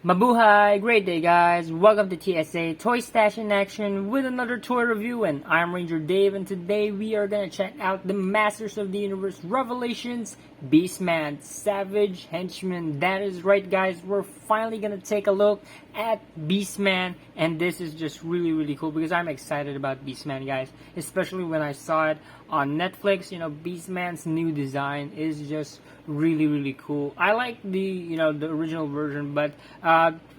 Mabuhay! Great day, guys! Welcome to TSA Toy Stash in Action with another toy review, and I'm Ranger Dave, and today we are gonna check out the Masters of the Universe Revelations Beastman Savage Henchman. That is right, guys. We're finally gonna take a look at Beastman, and this is just really cool because I'm excited about Beastman, guys. Especially when I saw it on Netflix. You know, Beastman's new design is just really cool. I like the the original version, but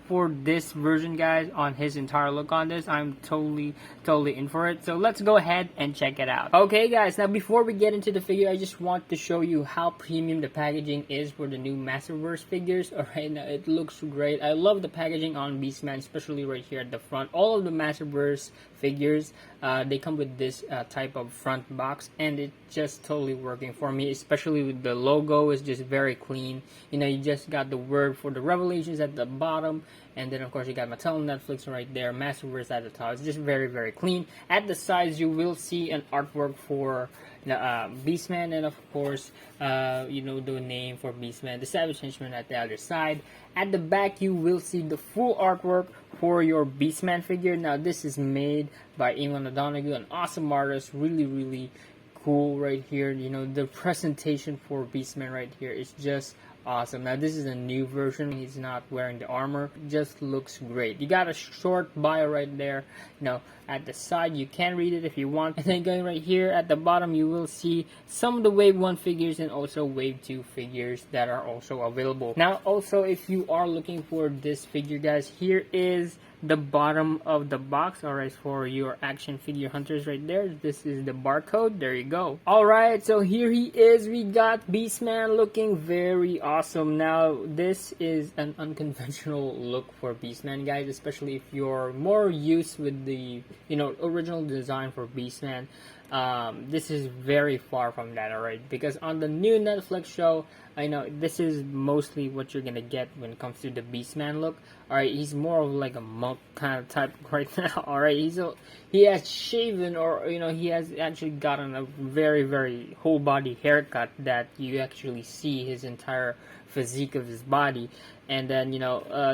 for this version, guys, on his entire look on this, I'm totally in for it. So let's go ahead and check it out. Okay, guys, now before we get into the figure, I just want to show you how premium the packaging is for the new Masterverse figures. Alright, now it looks great. I love the packaging on Beastman, especially right here at the front. All of the Masterverse figures, they come with this type of front box, and it's just totally working for me, especially with the logo is just very clean. You know, you just got the word for the Revelations at the bottom, and then of course you got Mattel, Netflix right there, Masterverse at the top. It's just very clean. At the sides you will see an artwork for Beastman, and of course the name for Beastman, the Savage Henchman, at the other side. At the back you will see the full artwork for your Beastman figure. Now this is made by Eamon O'Donoghue, an awesome artist. Really cool right here. You know, the presentation for Beastman right here is just awesome. Now this is a new version. He's not wearing the armor. It just looks great. You got a short bio right there. You know, at the side you can read it if you want. And then going right here at the bottom, you will see some of the Wave 1 figures and also Wave 2 figures that are also available. Now also, if you are looking for this figure, guys, here is the bottom of the box. Alright, for your action figure hunters right there, this is the barcode. There you go. Alright, so here he is. We got Beastman looking very awesome. Now this is an unconventional look for Beastman, guys, especially if you're more used with the original design for Beastman. This is very far from that, alright, because on the new Netflix show, I know this is mostly what you're gonna get when it comes to the Beastman look. Alright, he's more of like a monk kind of type right now. Alright, he has shaven, or he has actually gotten a very whole body haircut that you actually see his entire physique of his body. And then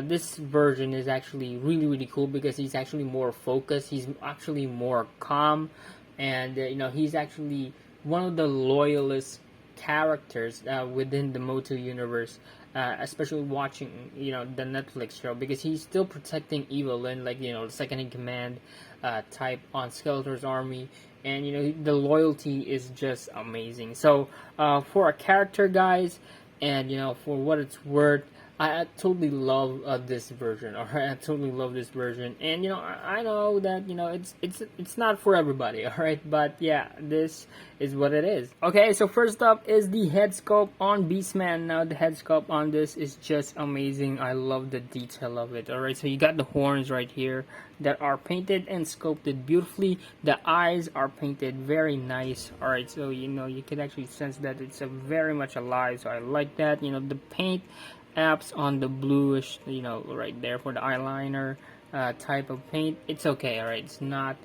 this version is actually really cool because he's actually more focused. He's actually more calm, and he's actually one of the loyalist characters within the MOTU universe, especially watching the Netflix show, because he's still protecting Evelyn, like the second in command type on Skeletor's army, and the loyalty is just amazing. So for a character, guys, and for what it's worth, I totally love this version. Alright, I totally love this version, and I know that it's not for everybody. Alright, but yeah, this is what it is. Okay, so first up is the head sculpt on Beastman. Now the head sculpt on this is just amazing. I love the detail of it. Alright, so you got the horns right here that are painted and sculpted beautifully. The eyes are painted very nice. Alright, so you can actually sense that it's very much alive, so I like that. The paint apps on the bluish, right there for the eyeliner type of paint. It's okay, alright. It's not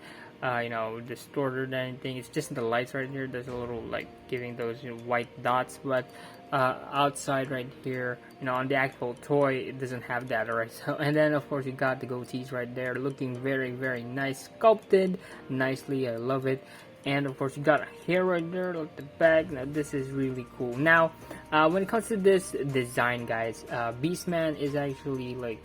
distorted or anything. It's just the lights right here. There's a little like giving those white dots, but outside right here, on the actual toy, it doesn't have that. Alright, so, and then of course you got the goatees right there, looking very nice, sculpted nicely. I love it. And of course you got a hair right there, like the back. Now this is really cool. Now when it comes to this design, guys, Beastman is actually like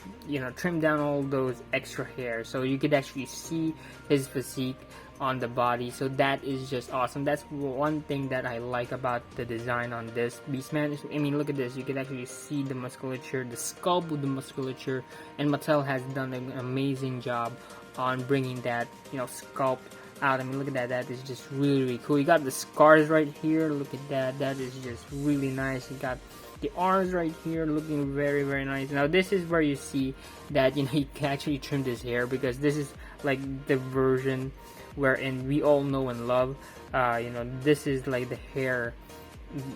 trimmed down all those extra hair, so you could actually see his physique on the body. So that is just awesome. That's one thing that I like about the design on this Beastman. I mean, look at this. You can actually see the musculature, the sculpt with the musculature, and Mattel has done an amazing job on bringing that sculpt out. I mean, look at that. That is just really cool. You got the scars right here. Look at that. That is just really nice. You got the arms right here, looking very nice. Now this is where you see that he can actually trim his hair, because this is like the version wherein we all know and love. This is like the hair,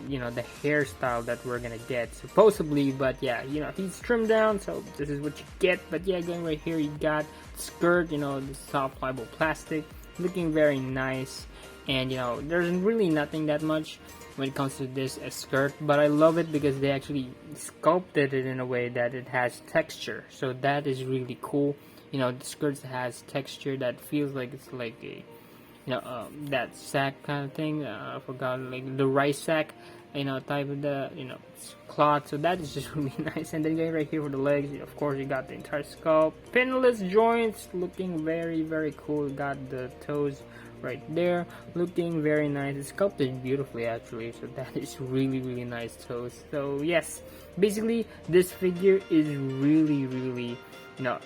the hairstyle that we're gonna get supposedly. But yeah, he's trimmed down, so this is what you get. But yeah, going right here, you got skirt, the soft pliable plastic, looking very nice. And there's really nothing that much when it comes to this skirt, but I love it because they actually sculpted it in a way that it has texture, so that is really cool. You know, the skirt has texture that feels like it's like a, you know, that sack kind of thing. I forgot, like the rice sack, you know, type of the, you know, cloth. So that is just really nice. And then going right here for the legs, of course, you got the entire sculpt, pinless joints, looking very, very cool. Got the toes right there, looking very nice. It's sculpted beautifully actually, so that is really, really nice toes. So yes, basically this figure is really, really, you know,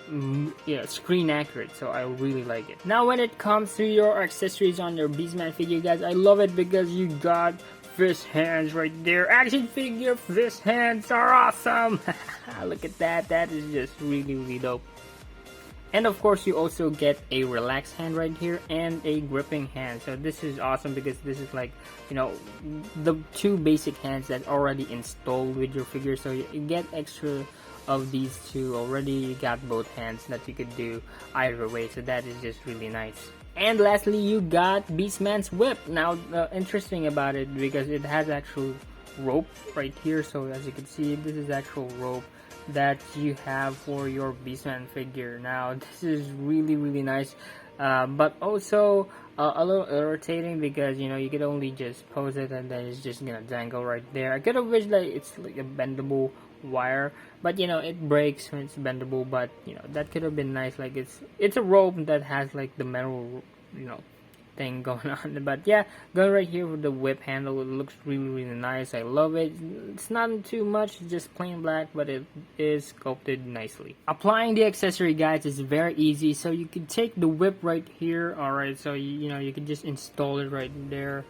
yeah, screen accurate, so I really like it. Now when it comes to your accessories on your Beastman figure, guys, I love it because you got fist hands right there. Action figure fist hands are awesome. Look at that, that is just really, really dope. And of course you also get a relaxed hand right here and a gripping hand. So this is awesome because this is like, you know, the two basic hands that already installed with your figure, so you get extra of these two already. You got both hands that you could do either way, so that is just really nice. And lastly, you got Beastman's whip. Now interesting about it because it has actual rope right here, so as you can see, this is actual rope that you have for your Beastman figure. Now this is really, really nice, but also a little irritating because, you know, you could only just pose it and then it's just gonna dangle right there. I could have wished that it's like a bendable wire, but you know, it breaks when it's bendable, but you know, that could have been nice. Like it's a rope that has like the metal, you know, thing going on. But yeah, going right here with the whip handle, it looks really, really nice. I love it. It's not too much, it's just plain black, but it is sculpted nicely. Applying the accessory, guys, is very easy. So you can take the whip right here. Alright, so you know, you can just install it right there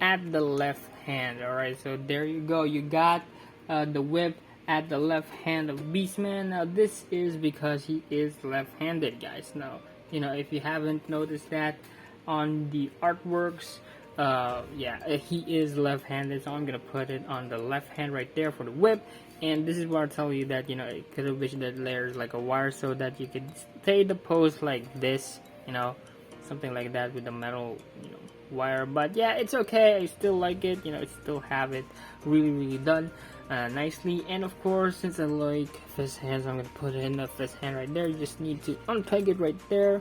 at the left hand. Alright, so there you go, you got the whip at the left hand of Beastman. Now this is because he is left-handed, guys. Now, you know, if you haven't noticed that on the artworks, yeah, he is left-handed, so I'm gonna put it on the left hand right there for the whip. And this is where I tell you that, you know, it could have wished that there's like a wire so that you could stay the pose like this, you know, something like that with the metal, you know, wire. But yeah, it's okay, I still like it, you know, I still have it really, really done nicely. And of course, since I like fist hands, I'm gonna put it in the fist hand right there. You just need to unpeg it right there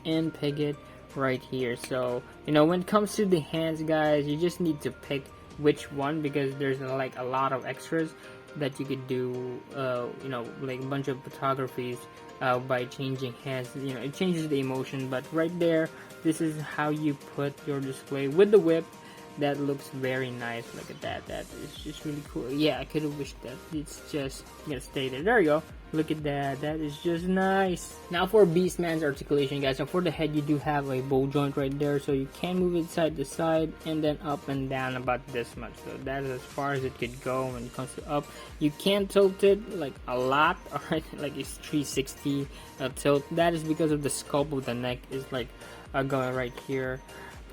and peg it right here. So, you know, when it comes to the hands, guys, you just need to pick which one because there's like a lot of extras that you could do, you know, like a bunch of photographies by changing hands. You know, it changes the emotion. But right there, this is how you put your display with the whip. That looks very nice. Look at that. That is just really cool. Yeah, I could have wished that it's just gonna stay there. There you go. Look at that. That is just nice. Now for Beastman's articulation, guys. So for the head, you do have a bow joint right there, so you can move it side to side and then up and down about this much. So that is as far as it could go when it comes to up. You can tilt it like a lot, alright, like it's 360 tilt. That is because of the sculpt of the neck is like going right here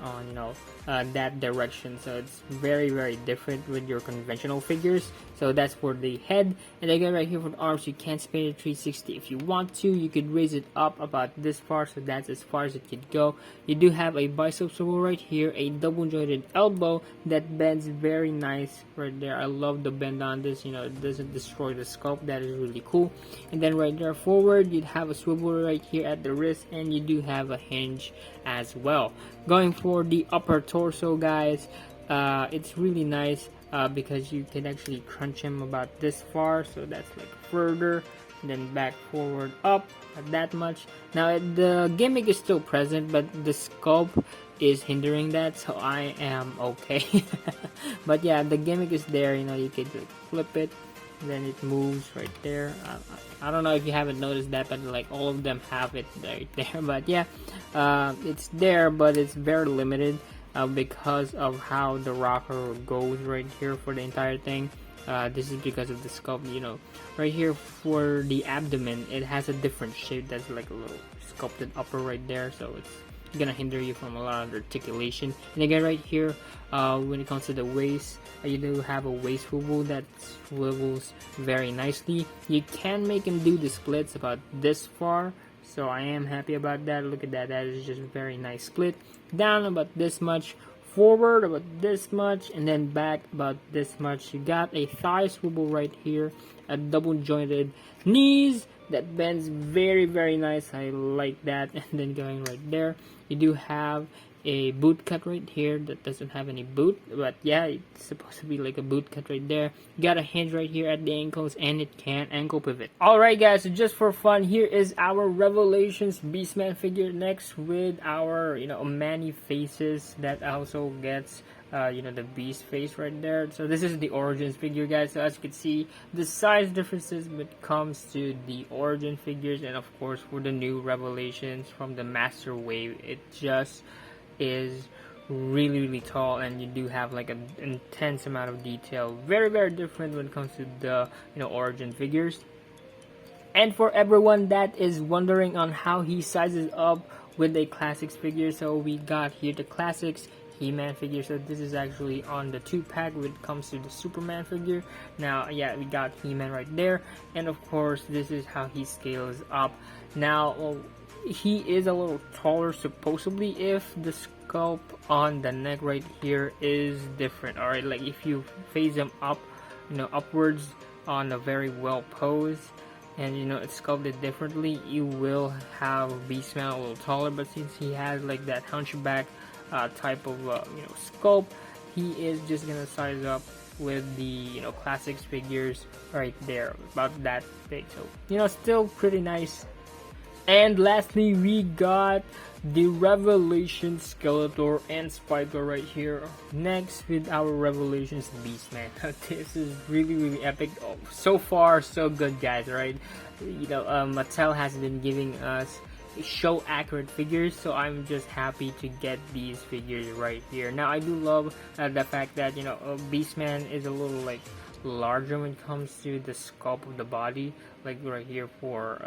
on, you know, that direction, so it's very, very different with your conventional figures. So that's for the head. And again, right here for the arms, you can spin it 360 if you want to. You could raise it up about this far, so that's as far as it could go. You do have a bicep swivel right here, a double jointed elbow that bends very nice right there. I love the bend on this, you know, it doesn't destroy the sculpt. That is really cool. And then right there forward, you'd have a swivel right here at the wrist, and you do have a hinge as well. Going for the upper torso, guys, it's really nice because you can actually crunch him about this far, so that's like further, and then back, forward, up, not that much. Now the gimmick is still present, but the sculpt is hindering that, so I am okay. But yeah, the gimmick is there, you know, you could like flip it and then it moves right there. I don't know if you haven't noticed that, but like all of them have it right there. But yeah, it's there, but it's very limited because of how the rocker goes right here for the entire thing. This is because of the sculpt, you know, right here for the abdomen, it has a different shape. That's like a little sculpted upper right there, so it's gonna hinder you from a lot of articulation. And again, right here, when it comes to the waist, you do have a waist swivel that swivels very nicely. You can make him do the splits about this far, so I am happy about that. Look at that, that is just very nice split. Down about this much, forward about this much, and then back about this much. You got a thigh swivel right here, a double jointed knees that bends very very nice. I like that. And then going right there, you do have a boot cut right here that doesn't have any boot, but yeah, it's supposed to be like a boot cut right there. You got a hinge right here at the ankles, and it can ankle pivot. Alright guys, so just for fun, here is our Revelations Beastman figure next with our many faces that also gets the beast face right there. So this is the Origins figure, guys. So as you can see, the size differences when it comes to the Origin figures, and of course for the new Revelations from the Master Wave, it just is really really tall, and you do have like an intense amount of detail. Very very different when it comes to the Origin figures. And for everyone that is wondering on how he sizes up with a classics figure, so we got here the classics He-Man figure. So this is actually on the 2-pack when it comes to the Superman figure. Now yeah, we got He-Man right there, and of course this is how he scales up. Now he is a little taller supposedly if the sculpt on the neck right here is different. Alright, like if you face him up, upwards on a very well posed, and it's sculpted differently, you will have Beastman a little taller. But since he has like that hunchback type of sculpt, he is just gonna size up with the classics figures right there, about that big. So still pretty nice. And lastly, we got the Revelation Skeletor and Spiker right here next with our Revelations Beastman. This is really really epic. Oh, so far so good, guys, right? Mattel has been giving us show accurate figures, so I'm just happy to get these figures right here. Now I do love the fact that Beastman is a little like larger when it comes to the sculpt of the body, like right here for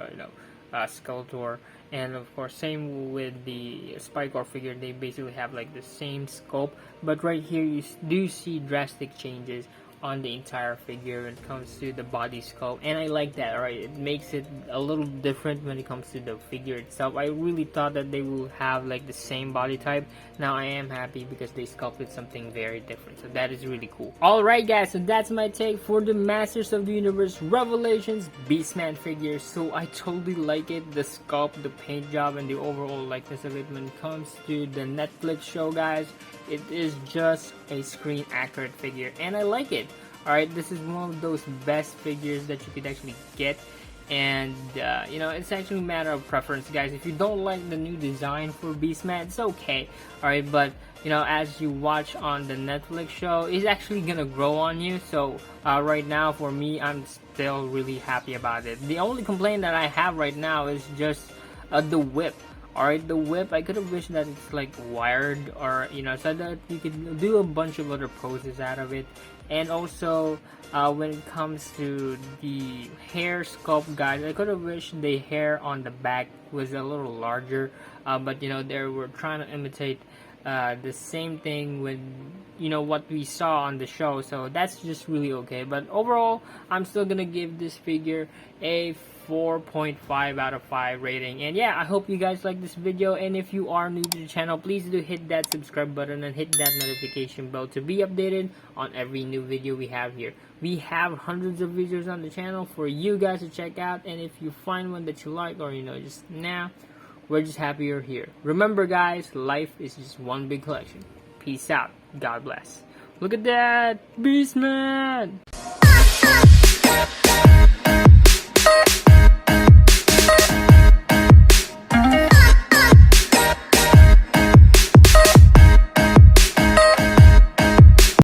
Skeletor, and of course same with the Spycore figure. They basically have like the same sculpt, but right here you do see drastic changes on the entire figure when it comes to the body sculpt, and I like that. Right, it makes it a little different when it comes to the figure itself. I really thought that they will have like the same body type. Now I am happy because they sculpted something very different, so that is really cool. Alright guys, so that's my take for the Masters of the Universe Revelations Beastman figure. So I totally like it, the sculpt, the paint job, and the overall likeness of it. When it comes to the Netflix show, guys, it is just a screen accurate figure, and I like it. Alright, this is one of those best figures that you could actually get, and it's actually a matter of preference, guys. If you don't like the new design for Beastman, it's okay. Alright, but as you watch on the Netflix show, it's actually gonna grow on you. So right now for me, I'm still really happy about it. The only complaint that I have right now is just the whip. Alright, the whip, I could have wished that it's like wired, or so that you could do a bunch of other poses out of it. And also when it comes to the hair sculpt, guys, I could have wished the hair on the back was a little larger, but they were trying to imitate the same thing with what we saw on the show, so that's just really okay. But overall, I'm still gonna give this figure a 4.5 out of 5 rating. And yeah, I hope you guys like this video, and if you are new to the channel, please do hit that subscribe button and hit that notification bell to be updated on every new video we have here. We have hundreds of videos on the channel for you guys to check out, and if you find one that you like, or just we're just happy you're here. Remember guys, life is just one big collection. Peace out. God bless. Look at that, Beastman!